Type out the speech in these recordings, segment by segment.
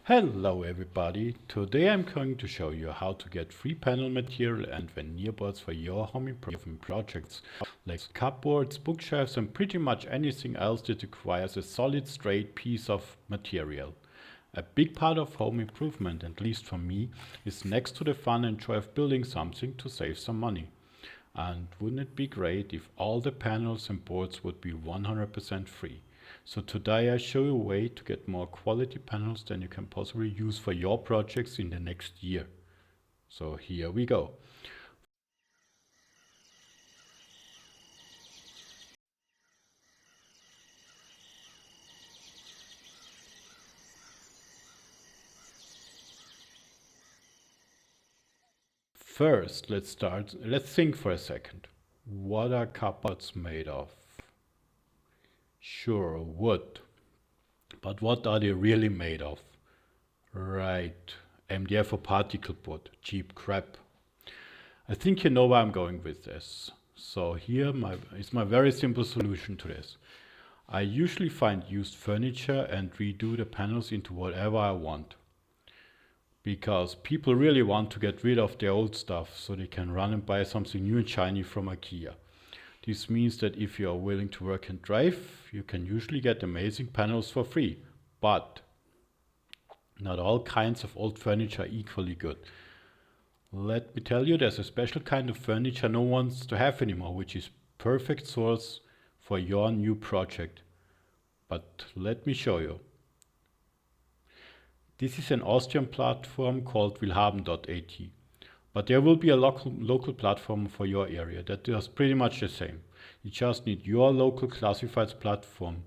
Hello everybody, today I'm going to show you how to get free panel material and veneer boards for your home improvement projects like cupboards, bookshelves and pretty much anything else that requires a solid straight piece of material. A big part of home improvement, at least for me, is next to the fun and joy of building something to save some money. And wouldn't it be great if all the panels and boards would be 100% free? So today I show you a way to get more quality panels than you can possibly use for your projects in the next year. So here we go. First, let's think for a second. What are cupboards made of? Sure, wood. But what are they really made of? Right, MDF or particle board, cheap crap. I think you know where I'm going with this. So here is my very simple solution to this. I usually find used furniture and redo the panels into whatever I want. Because people really want to get rid of their old stuff so they can run and buy something new and shiny from IKEA. This means that if you are willing to work and drive, you can usually get amazing panels for free. But not all kinds of old furniture are equally good. Let me tell you, there's a special kind of furniture no one wants to have anymore, which is perfect source for your new project. But let me show you. This is an Austrian platform called willhaben.at. But there will be a local platform for your area that does pretty much the same. You just need your local classifieds platform,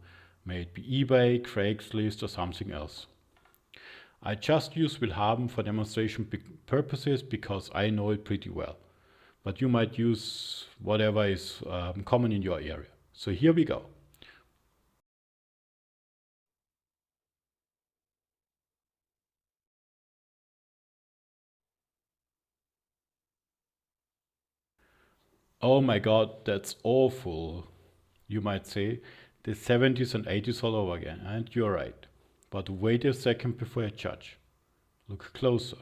may it be eBay, Craigslist or something else. I just use willhaben for demonstration purposes because I know it pretty well. But you might use whatever is common in your area. So here we go. Oh my god, that's awful, you might say. The 70s and 80s all over again, and you're right. But wait a second before you judge. Look closer.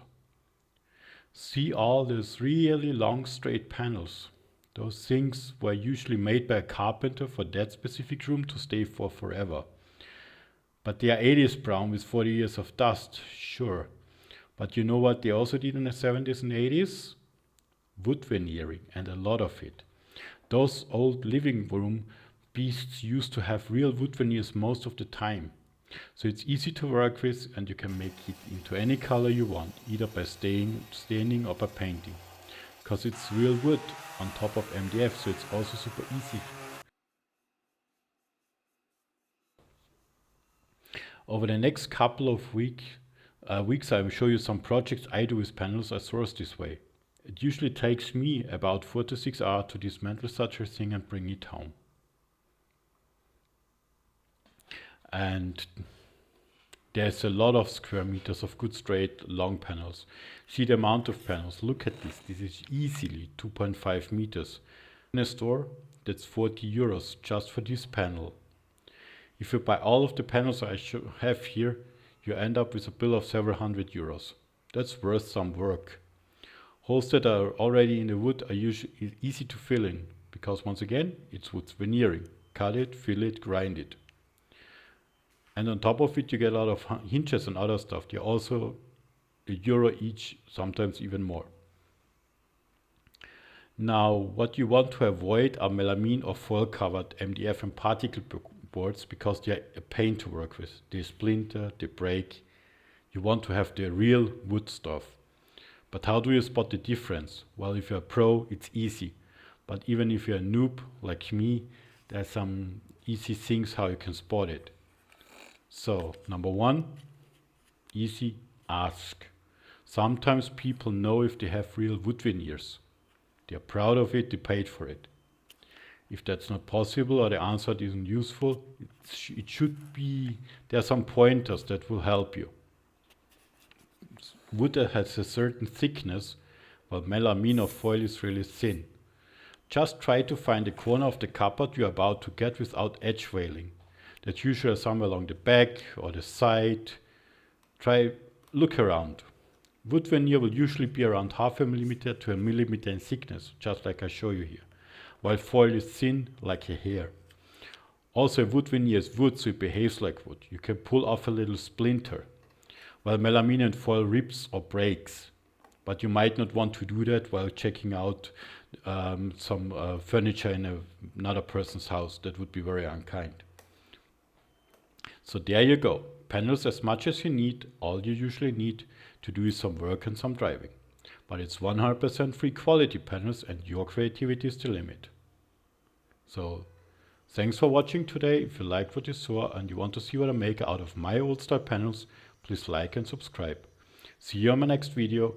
See all those really long straight panels. Those things were usually made by a carpenter for that specific room to stay for forever. But they are 80s brown with 40 years of dust, sure. But you know what they also did in the 70s and 80s? Wood veneering, and a lot of it. Those old living room beasts used to have real wood veneers most of the time. So it's easy to work with and you can make it into any color you want, either by staining or by painting. Because it's real wood on top of MDF, so it's also super easy. Over the next couple of weeks I will show you some projects I do with panels I source this way. It usually takes me about 4 to 6 hours to dismantle such a thing and bring it home. And there's a lot of square meters of good straight long panels. See the amount of panels. Look at this. This is easily 2.5 meters. In a store, that's 40 euros just for this panel. If you buy all of the panels I have here, you end up with a bill of several hundred euros. That's worth some work. Holes that are already in the wood are usually easy to fill in, because once again, it's wood veneering. Cut it, fill it, grind it. And on top of it, you get a lot of hinges and other stuff. They're also €1 each, sometimes even more. Now, what you want to avoid are melamine or foil covered MDF and particle boards because they're a pain to work with. They splinter, they break. You want to have the real wood stuff. But how do you spot the difference? Well, if you're a pro, it's easy. But even if you're a noob like me, there's some easy things how you can spot it. So, number one, easy, ask. Sometimes people know if they have real wood veneers. They're proud of it, they paid for it. If that's not possible or the answer isn't useful, it should be, there are some pointers that will help you. Wood has a certain thickness, while melamine or foil is really thin. Just try to find the corner of the cupboard you're about to get without edge veiling. That's usually somewhere along the back or the side. look around. Wood veneer will usually be around 0.5 millimeter to 1 millimeter in thickness, just like I show you here, while foil is thin like a hair. Also, wood veneer is wood, so it behaves like wood. You can pull off a little splinter, while melamine and foil rips or breaks. But you might not want to do that while checking out some furniture in another person's house. That would be very unkind. So there you go. Panels as much as you need, all you usually need to do is some work and some driving. But it's 100% free quality panels and your creativity is the limit. So thanks for watching today. If you liked what you saw and you want to see what I make out of my old style panels, please like and subscribe. See you on my next video.